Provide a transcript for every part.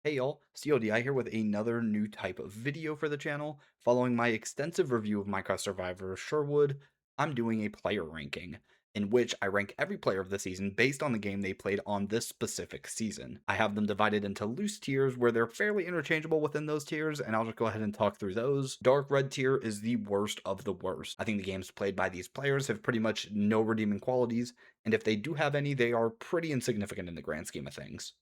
Hey y'all, CODI here with another new type of video for the channel. Following my extensive review of Minecraft Survivor Sherwood, I'm doing a player ranking, in which I rank every player of the season based on the game they played on this specific season. I have them divided into loose tiers where they're fairly interchangeable within those tiers, and I'll just go ahead and talk through those. Dark red tier is the worst of the worst. I think the games played by these players have pretty much no redeeming qualities, and if they do have any, they are pretty insignificant in the grand scheme of things.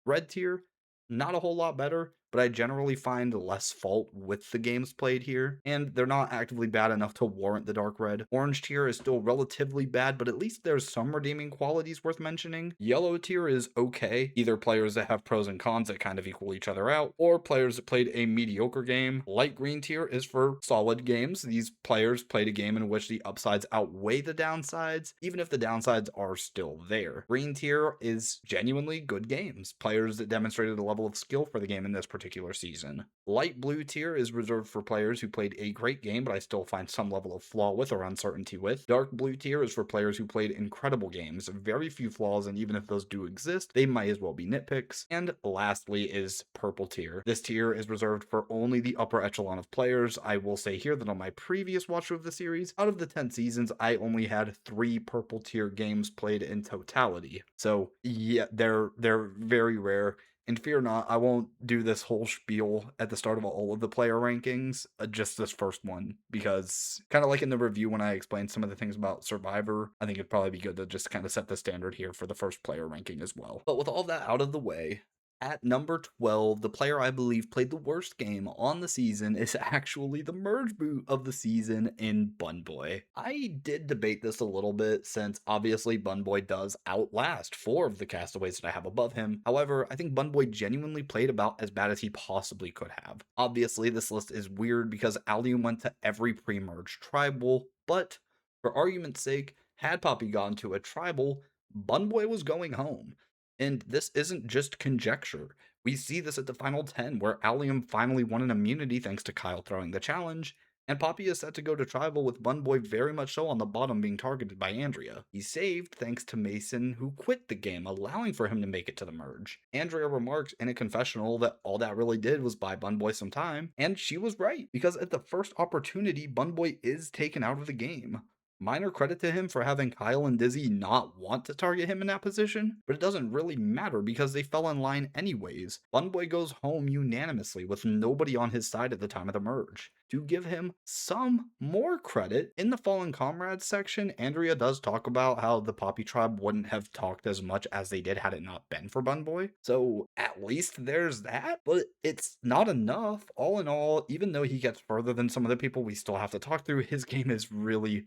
Red tier, not a whole lot better, but I generally find less fault with the games played here, and they're not actively bad enough to warrant the dark red. Orange tier is still relatively bad, but at least there's some redeeming qualities worth mentioning. Yellow tier is okay, either players that have pros and cons that kind of equal each other out, or players that played a mediocre game. Light green tier is for solid games. These players played a game in which the upsides outweigh the downsides, even if the downsides are still there. Green tier is genuinely good games, players that demonstrated a level of skill for the game in this particular season. Light blue tier is reserved for players who played a great game, but I still find some level of flaw with or uncertainty with. Dark blue tier is for players who played incredible games, very few flaws, and even if those do exist, they might as well be nitpicks. And lastly is purple tier. This tier is reserved for only the upper echelon of players. I will say here that on my previous watch of the series, out of the 10 seasons, I only had 3 purple tier games played in totality. So yeah, they're very rare. And fear not, I won't do this whole spiel at the start of all of the player rankings, just this first one, because kind of like in the review when I explained some of the things about Survivor, I think it'd probably be good to just kind of set the standard here for the first player ranking as well. But with all that out of the way, at number 12, the player I believe played the worst game on the season is actually the merge boot of the season in Bunboy. I did debate this a little bit since obviously Bunboy does outlast 4 of the castaways that I have above him. However, I think Bunboy genuinely played about as bad as he possibly could have. Obviously, this list is weird because Allium went to every pre-merge tribal, but for argument's sake, had Poppy gone to a tribal, Bunboy was going home. And this isn't just conjecture. We see this at the final 10, where Allium finally won an immunity thanks to Kyle throwing the challenge, and Poppy is set to go to tribal with Bunboy very much so on the bottom being targeted by Andrea. He's saved thanks to Mason, who quit the game, allowing for him to make it to the merge. Andrea remarks in a confessional that all that really did was buy Bunboy some time, and she was right, because at the first opportunity, Bunboy is taken out of the game. Minor credit to him for having Kyle and Dizzy not want to target him in that position, but it doesn't really matter because they fell in line anyways. Bunboy goes home unanimously with nobody on his side at the time of the merge. To give him some more credit, in the Fallen Comrades section, Andrea does talk about how the Poppy tribe wouldn't have talked as much as they did had it not been for Bunboy. So at least there's that, but it's not enough. All in all, even though he gets further than some of the people we still have to talk through, his game is really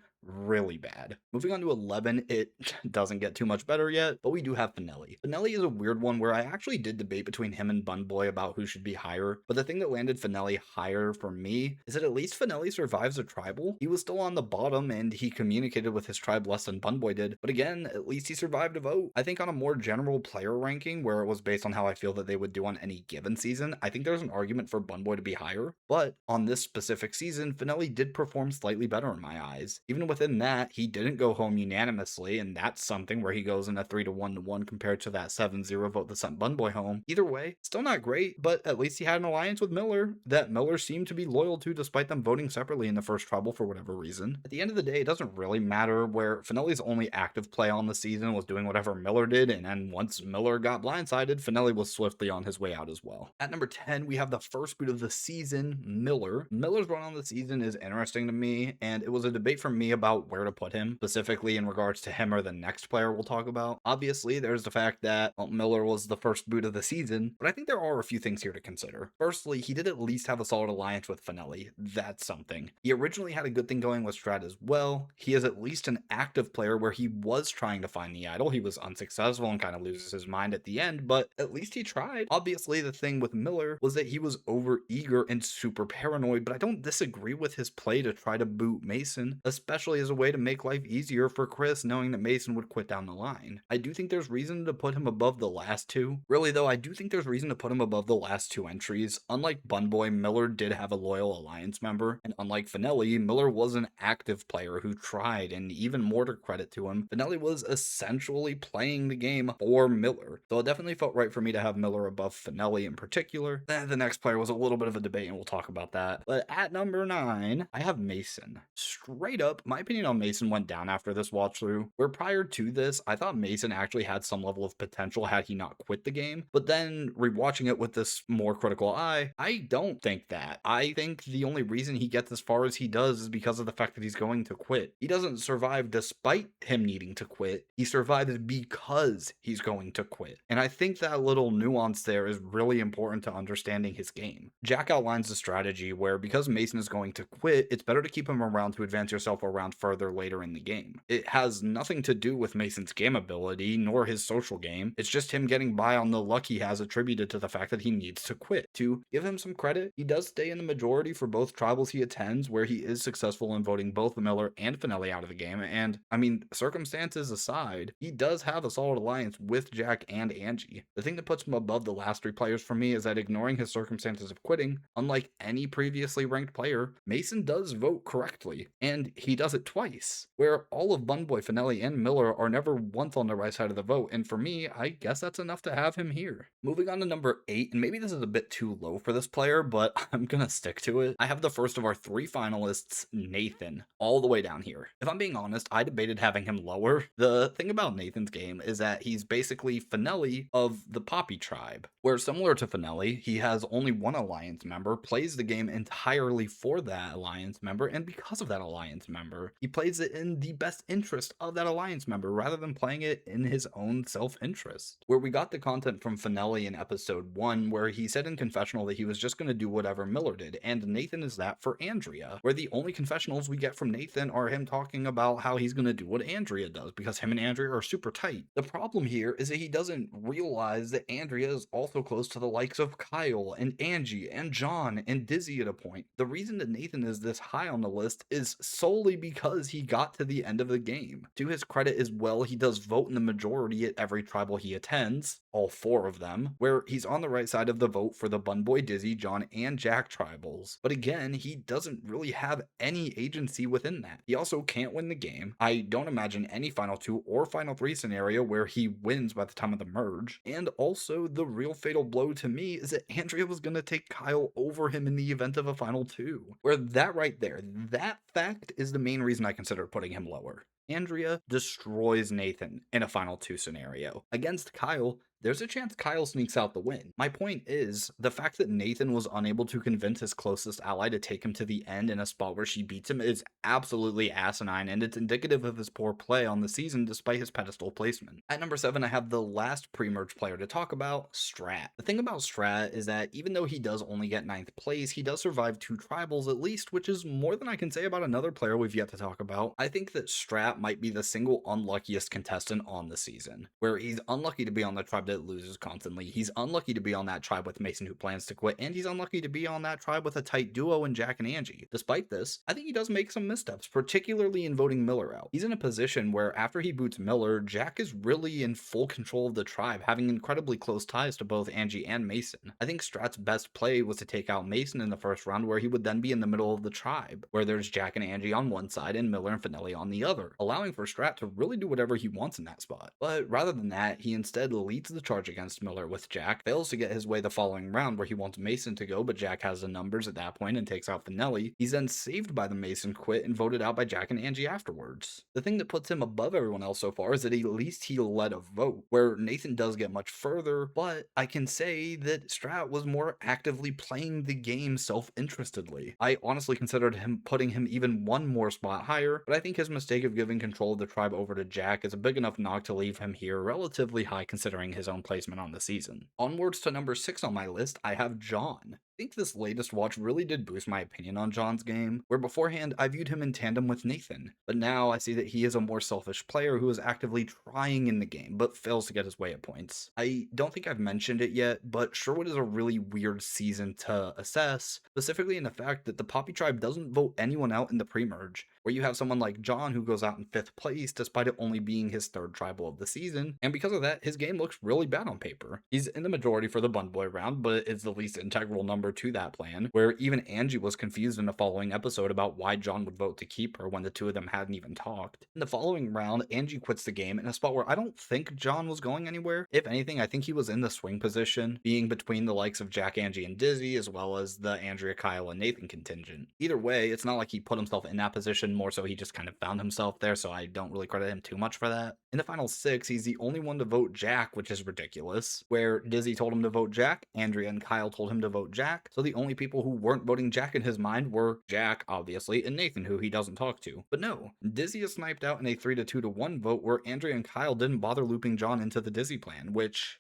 bad. Moving on to 11, it doesn't get too much better yet, but we do have Finelli. Finelli is a weird one where I actually did debate between him and Bunboy about who should be higher, but the thing that landed Finelli higher for me is that at least Finelli survives a tribal. He was still on the bottom and he communicated with his tribe less than Bunboy did, but again, at least he survived a vote. I think on a more general player ranking where it was based on how I feel that they would do on any given season, I think there's an argument for Bunboy to be higher, but on this specific season, Finelli did perform slightly better in my eyes. Even within that, he didn't go home unanimously, and that's something where he goes in a 3-1 compared to that 7-0 vote that sent Bunboy home. Either way, still not great, but at least he had an alliance with Miller that Miller seemed to be loyal to despite them voting separately in the first tribal for whatever reason. At the end of the day, it doesn't really matter where Finelli's only active play on the season was doing whatever Miller did, and then once Miller got blindsided, Finelli was swiftly on his way out as well. At number 10, we have the first boot of the season, Miller. Miller's run on the season is interesting to me, and it was a debate for me about where to put him, specifically in regards to him or the next player we'll talk about. Obviously, there's the fact that Miller was the first boot of the season, but I think there are a few things here to consider. Firstly, he did at least have a solid alliance with Finelli. That's something. He originally had a good thing going with Strat as well. He is at least an active player where he was trying to find the idol. He was unsuccessful and kind of loses his mind at the end, but at least he tried. Obviously, the thing with Miller was that he was over eager and super paranoid, but I don't disagree with his play to try to boot Mason, especially as a way to make life easier for Chris knowing that Mason would quit down the line. I do think there's reason to put him above the last two. Really though, I do think there's reason to put him above the last 2 entries. Unlike Bunboy, Miller did have a loyal alliance alliance member, and unlike Finelli, Miller was an active player who tried, and even more to credit to him, Finelli was essentially playing the game for Miller. So it definitely felt right for me to have Miller above Finelli in particular. The next player was a little bit of a debate, and we'll talk about that. But at number 9, I have Mason. Straight up, my opinion on Mason went down after this watch through, where prior to this, I thought Mason actually had some level of potential had he not quit the game. But then rewatching it with this more critical eye, I don't think that. I think the only reason he gets as far as he does is because of the fact that he's going to quit. He doesn't survive despite him needing to quit. He survives because he's going to quit. And I think that little nuance there is really important to understanding his game. Jack outlines the strategy where because Mason is going to quit, it's better to keep him around to advance yourself around further later in the game. It has nothing to do with Mason's game ability nor his social game. It's just him getting by on the luck he has attributed to the fact that he needs to quit. To give him some credit, he does stay in the majority for both tribals he attends, where he is successful in voting both Miller and Finelli out of the game. And I mean, circumstances aside, he does have a solid alliance with Jack and Angie. The thing that puts him above the last 3 players for me is that ignoring his circumstances of quitting, unlike any previously ranked player, Mason does vote correctly, and he does it twice, where all of Bunboy, Finelli, and Miller are never once on the right side of the vote, and for me, I guess that's enough to have him here. Moving on to number 8, and maybe this is a bit too low for this player, but I'm gonna stick to it. I have the first of our 3 finalists, Nathan, all the way down here. If I'm being honest, I debated having him lower. The thing about Nathan's game is that he's basically Finelli of the Poppy tribe, where similar to Finelli, he has only one alliance member, plays the game entirely for that alliance member, and because of that alliance member, he plays it in the best interest of that alliance member rather than playing it in his own self-interest. Where we got the content from Finelli in episode 1, where he said in confessional that he was just going to do whatever Miller did, and Nathan is that for Andrea, where the only confessionals we get from Nathan are him talking about how he's going to do what Andrea does, because him and Andrea are super tight. The problem here is that he doesn't realize that Andrea is also close to the likes of Kyle and Angie and John and Dizzy at a point. The reason that Nathan is this high on the list is solely because he got to the end of the game. To his credit as well, he does vote in the majority at every tribal he attends, all 4 of them, where he's on the right side of the vote for the Bunboy, Dizzy, John, and Jack tribals. But again, he doesn't really have any agency within that. He also can't win the game. I don't imagine any final 2 or final 3 scenario where he wins by the time of the merge. And also, the real fatal blow to me is that Andrea was going to take Kyle over him in the event of a final 2. Where that right there, that fact is the main reason I consider putting him lower. Andrea destroys Nathan in a final 2 scenario. Against Kyle, there's a chance Kyle sneaks out the win. My point is, the fact that Nathan was unable to convince his closest ally to take him to the end in a spot where she beats him is absolutely asinine, and it's indicative of his poor play on the season despite his pedestal placement. At number 7, I have the last pre-merge player to talk about, Strat. The thing about Strat is that even though he does only get 9th place, he does survive 2 tribals at least, which is more than I can say about another player we've yet to talk about. I think that Strat might be the single unluckiest contestant on the season, where he's unlucky to be on the tribe that loses constantly. He's unlucky to be on that tribe with Mason who plans to quit, and he's unlucky to be on that tribe with a tight duo in Jack and Angie. Despite this, I think he does make some missteps, particularly in voting Miller out. He's in a position where after he boots Miller, Jack is really in full control of the tribe, having incredibly close ties to both Angie and Mason. I think Strat's best play was to take out Mason in the first round, where he would then be in the middle of the tribe, where there's Jack and Angie on one side and Miller and Finelli on the other, allowing for Strat to really do whatever he wants in that spot. But rather than that, he instead leads the charge against Miller with Jack, fails to get his way the following round where he wants Mason to go, but Jack has the numbers at that point and takes out Finelli. He's then saved by the Mason quit and voted out by Jack and Angie afterwards. The thing that puts him above everyone else so far is that at least he led a vote, where Nathan does get much further, but I can say that Strat was more actively playing the game self-interestedly. I honestly considered putting him even one more spot higher, but I think his mistake of giving control of the tribe over to Jack is a big enough knock to leave him here relatively high considering his own placement on the season. Onwards to number 6 on my list, I have John. I think this latest watch really did boost my opinion on John's game, where beforehand I viewed him in tandem with Nathan, but now I see that he is a more selfish player who is actively trying in the game, but fails to get his way at points. I don't think I've mentioned it yet, but Sherwood is a really weird season to assess, specifically in the fact that the Poppy tribe doesn't vote anyone out in the pre-merge, where you have someone like John who goes out in 5th place despite it only being his 3rd tribal of the season, and because of that, his game looks really bad on paper. He's in the majority for the Bunboy round, but it's the least integral number member to that plan, where even Angie was confused in the following episode about why John would vote to keep her when the two of them hadn't even talked. In the following round, Angie quits the game in a spot where I don't think John was going anywhere. If anything, I think he was in the swing position, being between the likes of Jack, Angie, and Dizzy, as well as the Andrea, Kyle, and Nathan contingent. Either way, it's not like he put himself in that position, more so he just kind of found himself there, so I don't really credit him too much for that. In the final 6, he's the only one to vote Jack, which is ridiculous, where Dizzy told him to vote Jack, Andrea and Kyle told him to vote Jack, so the only people who weren't voting Jack in his mind were Jack, obviously, and Nathan, who he doesn't talk to. But no, Dizzy is sniped out in a 3-2-1 vote where Andrea and Kyle didn't bother looping John into the Dizzy plan, which,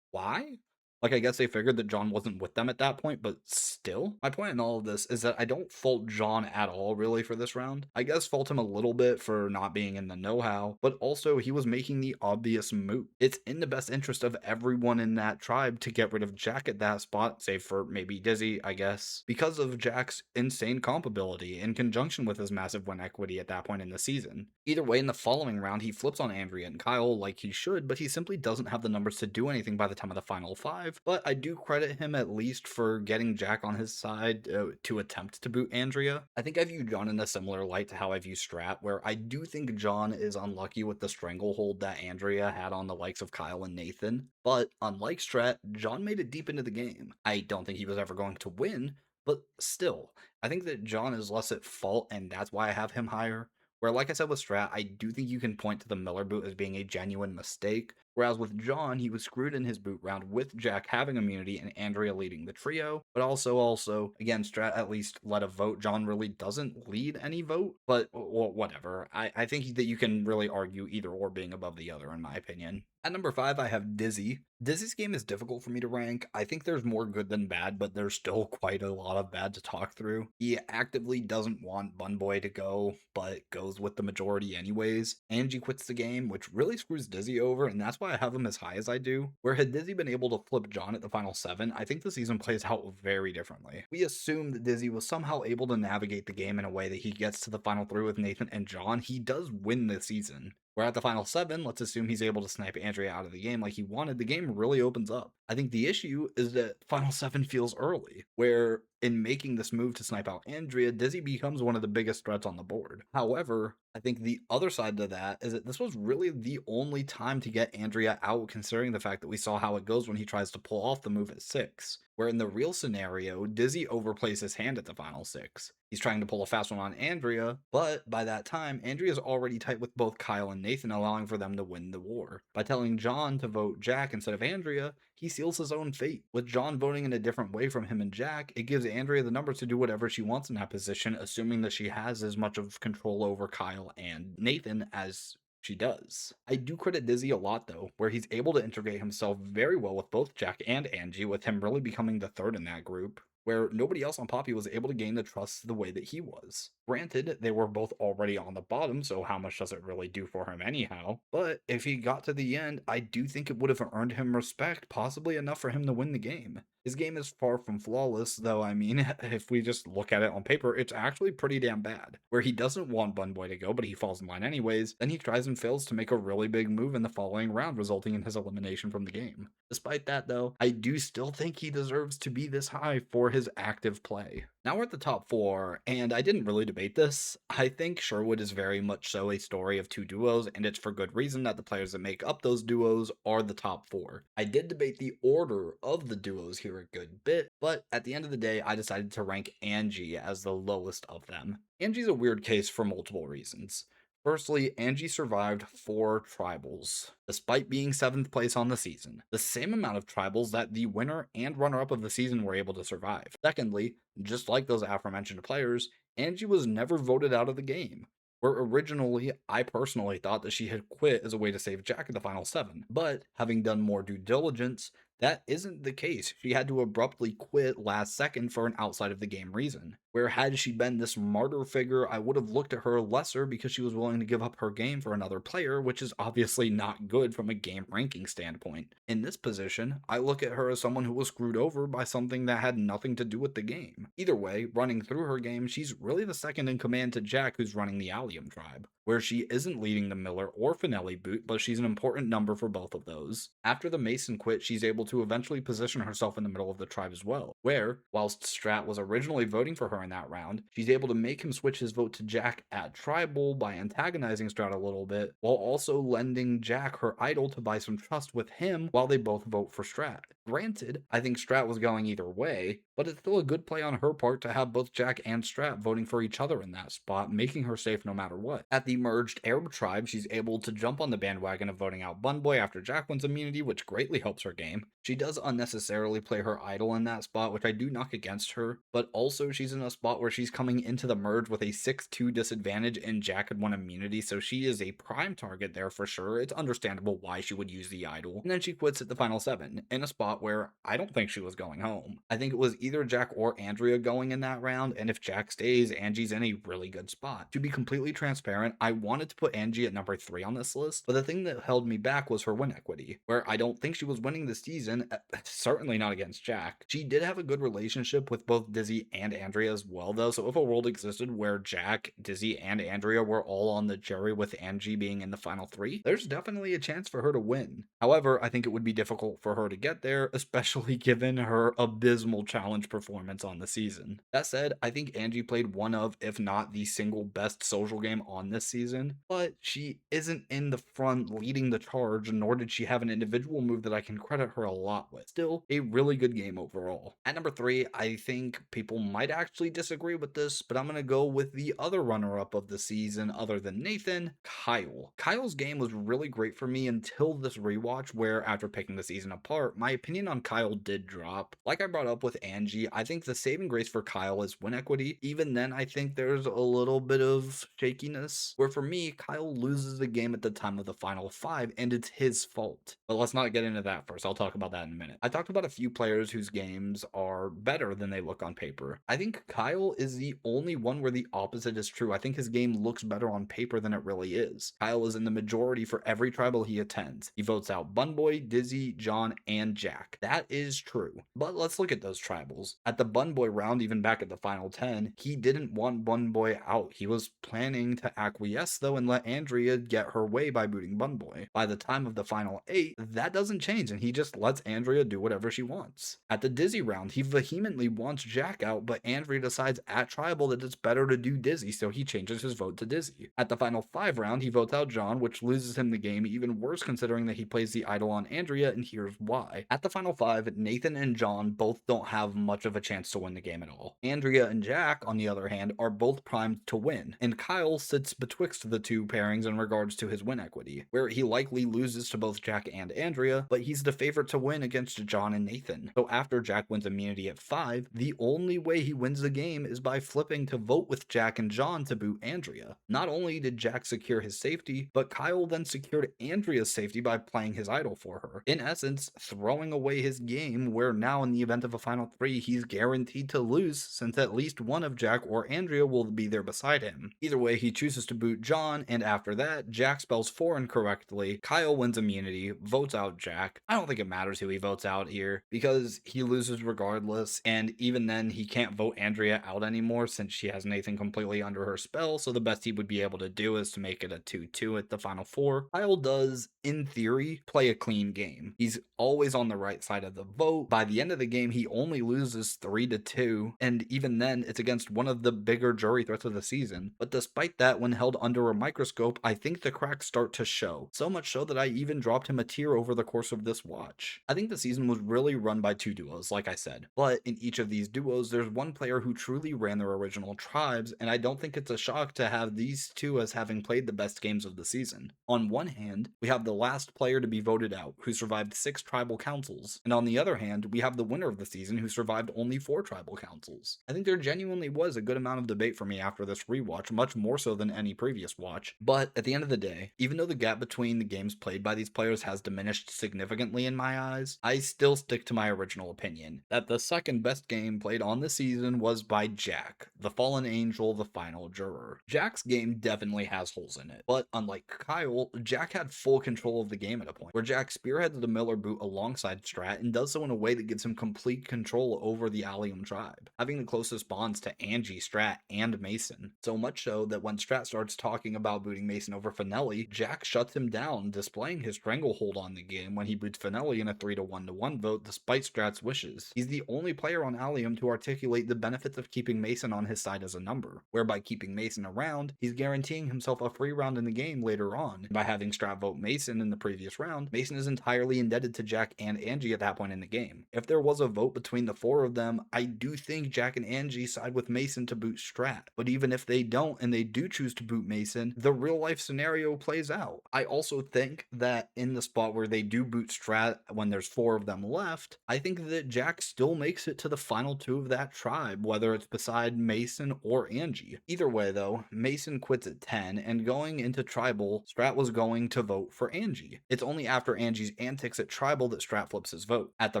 why? Like, I guess they figured that John wasn't with them at that point, but still? My point in all of this is that I don't fault John at all, really, for this round. I guess fault him a little bit for not being in the know-how, but also he was making the obvious move. It's in the best interest of everyone in that tribe to get rid of Jack at that spot, save for maybe Dizzy, I guess, because of Jack's insane comp ability in conjunction with his massive win equity at that point in the season. Either way, in the following round, he flips on Andrea and Kyle like he should, but he simply doesn't have the numbers to do anything by the time of the final 5. But I do credit him at least for getting Jack on his side to attempt to boot Andrea. I think I view John in a similar light to how I view Strat, where I do think John is unlucky with the stranglehold that Andrea had on the likes of Kyle and Nathan. But unlike Strat, John made it deep into the game. I don't think he was ever going to win, but still, I think that John is less at fault, and that's why I have him higher. Where, like I said with Strat, I do think you can point to the Miller boot as being a genuine mistake, whereas with John, he was screwed in his boot round with Jack having immunity and Andrea leading the trio, but also, again, Strat at least led a vote. John really doesn't lead any vote, but whatever. I think that you can really argue either or being above the other, in my opinion. At number 5, I have Dizzy. Dizzy's game is difficult for me to rank. I think there's more good than bad, but there's still quite a lot of bad to talk through. He actively doesn't want Bun Boy to go, but goes with the majority anyways. Angie quits the game, which really screws Dizzy over, and that's why I have him as high as I do. Where had Dizzy been able to flip John at the final 7, I think the season plays out very differently. We assume that Dizzy was somehow able to navigate the game in a way that he gets to the final 3 with Nathan and John. He does win the season. Where at the final 7, let's assume he's able to snipe Andrea out of the game like he wanted, the game really opens up. I think the issue is that final 7 feels early, where in making this move to snipe out Andrea, Dizzy becomes one of the biggest threats on the board. However, I think the other side to that is that this was really the only time to get Andrea out, considering the fact that we saw how it goes when he tries to pull off the move at 6. Where in the real scenario, Dizzy overplays his hand at the final 6. He's trying to pull a fast one on Andrea, but by that time, Andrea's already tight with both Kyle and Nathan, allowing for them to win the war. By telling John to vote Jack instead of Andrea, he seals his own fate. With John voting in a different way from him and Jack, it gives Andrea the numbers to do whatever she wants in that position, assuming that she has as much of control over Kyle and Nathan as she does. I do credit Dizzy a lot though, where he's able to integrate himself very well with both Jack and Angie, with him really becoming the third in that group, where nobody else on Poppy was able to gain the trust the way that he was. Granted, they were both already on the bottom, so how much does it really do for him anyhow? But if he got to the end, I do think it would have earned him respect, possibly enough for him to win the game. His game is far from flawless, though, I mean, if we just look at it on paper, it's actually pretty damn bad. Where he doesn't want Bun Boy to go, but he falls in line anyways, then he tries and fails to make a really big move in the following round, resulting in his elimination from the game. Despite that, though, I do still think he deserves to be this high for his active play. Now we're at the top 4, and I didn't really debate this. I think Sherwood is very much so a story of 2 duos, and it's for good reason that the players that make up those duos are the top 4. I did debate the order of the duos here a good bit, but at the end of the day, I decided to rank Angie as the lowest of them. Angie's a weird case for multiple reasons. Firstly, Angie survived 4 tribals, despite being 7th place on the season, the same amount of tribals that the winner and runner-up of the season were able to survive. Secondly, just like those aforementioned players, Angie was never voted out of the game, where originally I personally thought that she had quit as a way to save Jack in the final 7, but having done more due diligence, that isn't the case. She had to abruptly quit last second for an outside of the game reason. where had she been this martyr figure, I would have looked at her lesser because she was willing to give up her game for another player, which is obviously not good from a game ranking standpoint. In this position, I look at her as someone who was screwed over by something that had nothing to do with the game. Either way, running through her game, she's really the second in command to Jack, who's running the Allium tribe, where she isn't leading the Miller or Finelli boot, but she's an important number for both of those. After the Mason quit, she's able to eventually position herself in the middle of the tribe as well, where, whilst Strat was originally voting for her in that round, she's able to make him switch his vote to Jack at tribal by antagonizing Strat a little bit, while also lending Jack her idol to buy some trust with him while they both vote for Strat. Granted, I think Strat was going either way, but it's still a good play on her part to have both Jack and Strat voting for each other in that spot, making her safe no matter what. At the merged Arab tribe, she's able to jump on the bandwagon of voting out Bunboy after Jack wins immunity, which greatly helps her game. She does unnecessarily play her idol in that spot, which I do knock against her, but also she's in a spot where she's coming into the merge with a 6-2 disadvantage and Jack had won immunity, so she is a prime target there for sure. It's understandable why she would use the idol. And then she quits at the final 7, in a spot where I don't think she was going home. I think it was either Jack or Andrea going in that round, and if Jack stays, Angie's in a really good spot. To be completely transparent, I wanted to put Angie at number 3 on this list, but the thing that held me back was her win equity, where I don't think she was winning the season, certainly not against Jack. She did have a good relationship with both Dizzy and Andrea as well, though, so if a world existed where Jack, Dizzy, and Andrea were all on the jury with Angie being in the final 3, there's definitely a chance for her to win. However, I think it would be difficult for her to get there, especially given her abysmal challenge performance on the season. That said, I think Angie played one of, if not the single best social game on this season, but she isn't in the front leading the charge, nor did she have an individual move that I can credit her a lot with. Still, a really good game overall. At number 3, I think people might actually disagree with this, but I'm going to go with the other runner-up of the season other than Nathan, Kyle. Kyle's game was really great for me until this rewatch, where after picking the season apart, my opinion on Kyle did drop. Like I brought up with Angie, I think the saving grace for Kyle is win equity. Even then, I think there's a little bit of shakiness, where for me, Kyle loses the game at the time of the final 5, and it's his fault. But let's not get into that first. I'll talk about that in a minute. I talked about a few players whose games are better than they look on paper. I think Kyle is the only one where the opposite is true. I think his game looks better on paper than it really is. Kyle is in the majority for every tribal he attends. He votes out Bunboy, Dizzy, John, and Jack. That is true. But let's look at those tribals. At the Bunboy round, even back at the final 10, he didn't want Bunboy out. He was planning to acquiesce though and let Andrea get her way by booting Bunboy. By the time of the final 8, that doesn't change and he just lets Andrea do whatever she wants. At the Dizzy round, he vehemently wants Jack out, but Andrea decides at tribal that it's better to do Dizzy, so he changes his vote to Dizzy. At the final 5 round, he votes out John, which loses him the game, even worse considering that he plays the idol on Andrea, and here's why. At the final 5, Nathan and John both don't have much of a chance to win the game at all. Andrea and Jack, on the other hand, are both primed to win, and Kyle sits betwixt the two pairings in regards to his win equity, where he likely loses to both Jack and Andrea, but he's the favorite to win against John and Nathan. So after Jack wins immunity at 5, the only way he wins the game is by flipping to vote with Jack and John to boot Andrea. Not only did Jack secure his safety, but Kyle then secured Andrea's safety by playing his idol for her. In essence, throwing away his game, where now in the event of a final 3, he's guaranteed to lose since at least one of Jack or Andrea will be there beside him. Either way, he chooses to boot John, and after that, Jack spells 4 incorrectly, Kyle wins immunity, votes out Jack. I don't think it matters who he votes out here, because he loses regardless, and even then, he can't vote Andrea out anymore since she has Nathan completely under her spell, so the best he would be able to do is to make it a 2-2 at the final 4. Kyle does, in theory, play a clean game. He's always on the right side of the vote. By the end of the game, he only loses 3-2, and even then, it's against one of the bigger jury threats of the season. But despite that, when held under a microscope, I think the cracks start to show. So much so that I even dropped him a tier over the course of this watch. I think the season was really run by 2 duos, like I said. But in each of these duos, there's one player who truly ran their original tribes, and I don't think it's a shock to have these two as having played the best games of the season. On one hand, we have the last player to be voted out, who survived 6 tribal councils, and on the other hand, we have the winner of the season, who survived survived only 4 tribal councils. I think there genuinely was a good amount of debate for me after this rewatch, much more so than any previous watch. But at the end of the day, even though the gap between the games played by these players has diminished significantly in my eyes, I still stick to my original opinion, that the second best game played on the season was by Jack, the fallen angel, the final juror. Jack's game definitely has holes in it, but unlike Kyle, Jack had full control of the game at a point, where Jack spearheads the Miller boot alongside Strat and does so in a way that gives him complete control over the Allium tribe, having the closest bonds to Angie, Strat, and Mason. So much so that when Strat starts talking about booting Mason over Finelli, Jack shuts him down, displaying his stranglehold on the game when he boots Finelli in a 3-1-1 vote despite Strat's wishes. He's the only player on Allium to articulate the benefits of keeping Mason on his side as a number, whereby keeping Mason around, he's guaranteeing himself a free round in the game later on. By having Strat vote Mason in the previous round, Mason is entirely indebted to Jack and Angie at that point in the game. If there was a vote between the 4 of them, I do think Jack and Angie side with Mason to boot Strat. But even if they don't and they do choose to boot Mason, the real life scenario plays out. I also think that in the spot where they do boot Strat when there's 4 of them left, I think that Jack still makes it to the final 2 of that tribe, whether it's beside Mason or Angie. Either way though, Mason quits at 10, and going into tribal, Strat was going to vote for Angie. It's only after Angie's antics at tribal that Strat flips his vote. At the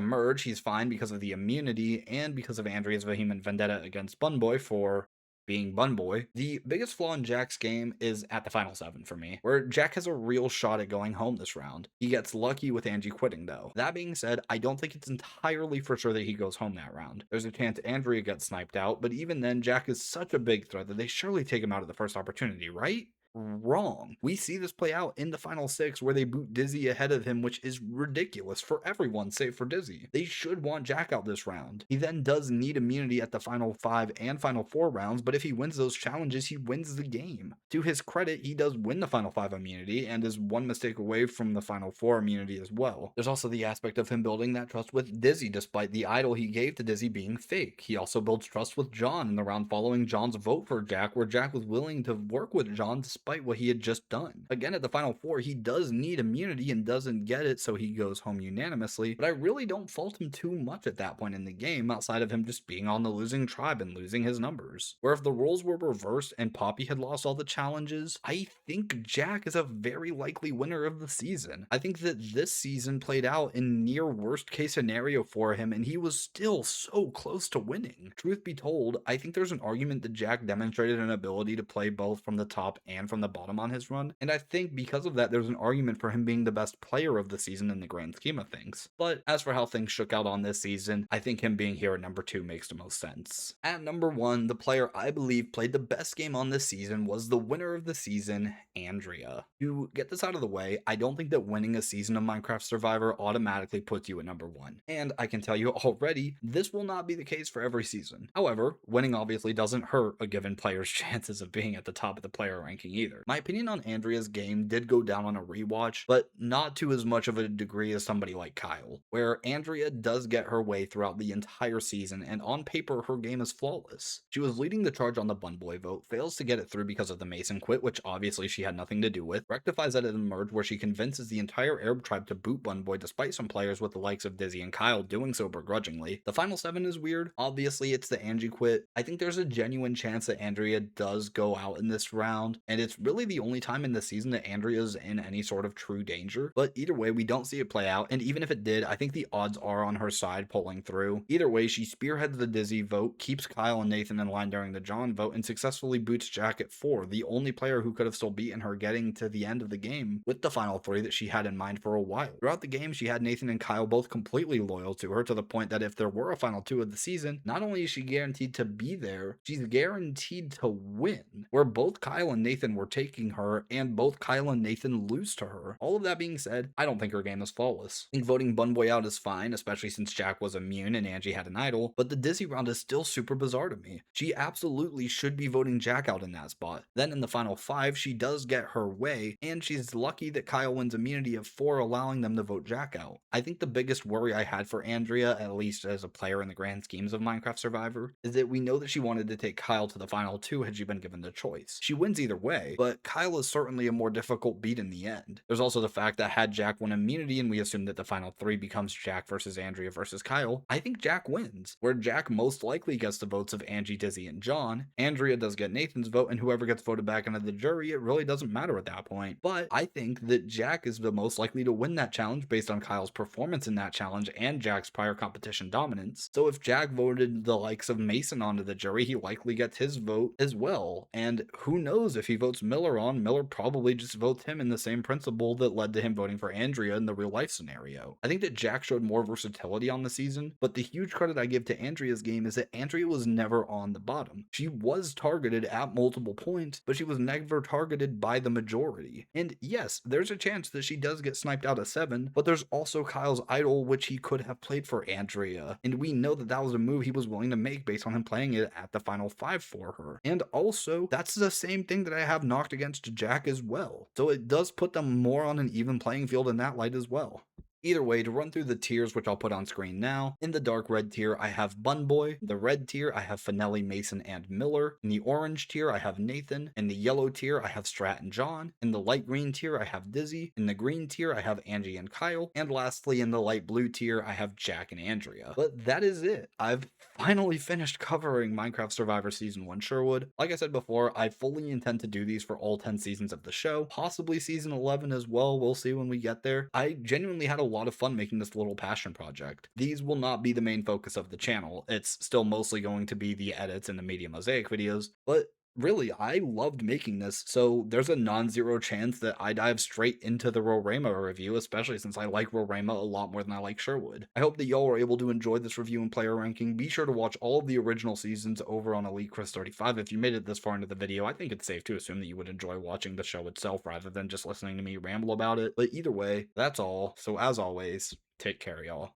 merge, he's fine because of the immunity and because of Andrea's vehement vendetta against Bunboy for being Bunboy. The biggest flaw in Jack's game is at the final 7 for me, where Jack has a real shot at going home this round. He gets lucky with Angie quitting though. That being said, I don't think it's entirely for sure that he goes home that round. There's a chance Andrea gets sniped out, but even then, Jack is such a big threat that they surely take him out at the first opportunity, right? Wrong. We see this play out in the final 6 where they boot Dizzy ahead of him, which is ridiculous for everyone save for Dizzy. They should want Jack out this round. He then does need immunity at the final 5 and final 4 rounds, but if he wins those challenges, he wins the game. To his credit, he does win the final 5 immunity and is one mistake away from the final 4 immunity as well. There's also the aspect of him building that trust with Dizzy despite the idol he gave to Dizzy being fake. He also builds trust with John in the round following John's vote for Jack, where Jack was willing to work with John despite what he had just done. Again, at the final 4, he does need immunity and doesn't get it, so he goes home unanimously, but I really don't fault him too much at that point in the game, outside of him just being on the losing tribe and losing his numbers. Where if the roles were reversed and Poppy had lost all the challenges, I think Jack is a very likely winner of the season. I think that this season played out in near worst case scenario for him, and he was still so close to winning. Truth be told, I think there's an argument that Jack demonstrated an ability to play both from the top and from the bottom on his run, and I think because of that there's an argument for him being the best player of the season in the grand scheme of things. But as for how things shook out on this season, I think him being here at number 2 makes the most sense. At number 1, the player I believe played the best game on this season was the winner of the season, Andrea. To get this out of the way, I don't think that winning a season of Minecraft Survivor automatically puts you at number 1, and I can tell you already, this will not be the case for every season. However, winning obviously doesn't hurt a given player's chances of being at the top of the player ranking either. My opinion on Andrea's game did go down on a rewatch, but not to as much of a degree as somebody like Kyle, where Andrea does get her way throughout the entire season, and on paper her game is flawless. She was leading the charge on the Bunboy vote, fails to get it through because of the Mason quit, which obviously she had nothing to do with, rectifies that at the merge where she convinces the entire Arab tribe to boot Bunboy despite some players with the likes of Dizzy and Kyle doing so begrudgingly. The final 7 is weird. Obviously it's the Angie quit. I think there's a genuine chance that Andrea does go out in this round, and it's really the only time in the season that Andrea's in any sort of true danger, but either way we don't see it play out, and even if it did, I think the odds are on her side pulling through. Either way, she spearheads the Dizzy vote, keeps Kyle and Nathan in line during the John vote, and successfully boots Jack at 4, the only player who could have still beaten her getting to the end of the game with the final 3 that she had in mind for a while. Throughout the game, she had Nathan and Kyle both completely loyal to her, to the point that if there were a final 2 of the season, not only is she guaranteed to be there, she's guaranteed to win, where both Kyle and Nathan were taking her, and both Kyle and Nathan lose to her. All of that being said, I don't think her game is flawless. I think voting Bunboy out is fine, especially since Jack was immune and Angie had an idol, but the Dizzy round is still super bizarre to me. She absolutely should be voting Jack out in that spot. Then in the final 5, she does get her way, and she's lucky that Kyle wins immunity of 4, allowing them to vote Jack out. I think the biggest worry I had for Andrea, at least as a player in the grand schemes of Minecraft Survivor, is that we know that she wanted to take Kyle to the final 2 had she been given the choice. She wins either way, anyway, but Kyle is certainly a more difficult beat in the end. There's also the fact that had Jack won immunity and we assume that the final 3 becomes Jack versus Andrea versus Kyle, I think Jack wins, where Jack most likely gets the votes of Angie, Dizzy, and John. Andrea does get Nathan's vote, and whoever gets voted back into the jury, it really doesn't matter at that point. But I think that Jack is the most likely to win that challenge based on Kyle's performance in that challenge and Jack's prior competition dominance. So if Jack voted the likes of Mason onto the jury, he likely gets his vote as well. And who knows, if he votes Miller on, Miller probably just votes him in the same principle that led to him voting for Andrea in the real life scenario. I think that Jack showed more versatility on the season, but the huge credit I give to Andrea's game is that Andrea was never on the bottom. She was targeted at multiple points, but she was never targeted by the majority. And yes, there's a chance that she does get sniped out of 7, but there's also Kyle's idol, which he could have played for Andrea. And we know that that was a move he was willing to make based on him playing it at the final 5 for her. And also, that's the same thing that I have knocked against Jack as well. So it does put them more on an even playing field in that light as well. Either way, to run through the tiers, which I'll put on screen now, in the dark red tier, I have Bun Boy. The red tier, I have Finelli, Mason, and Miller. In the orange tier, I have Nathan. In the yellow tier, I have Strat and John. In the light green tier, I have Dizzy. In the green tier, I have Angie and Kyle. And lastly, in the light blue tier, I have Jack and Andrea. But that is it. I've finally finished covering Minecraft Survivor Season 1 Sherwood. Like I said before, I fully intend to do these for all 10 seasons of the show, possibly Season 11 as well. We'll see when we get there. I genuinely had a lot of fun making this little passion project. These will not be the main focus of the channel. It's still mostly going to be the edits and the media mosaic videos, but really, I loved making this, so there's a non-zero chance that I dive straight into the Rorema review, especially since I like Rorema a lot more than I like Sherwood. I hope that y'all were able to enjoy this review and player ranking. Be sure to watch all of the original seasons over on Elite Chris 35. If you made it this far into the video, I think it's safe to assume that you would enjoy watching the show itself rather than just listening to me ramble about it. But either way, that's all. So as always, take care, y'all.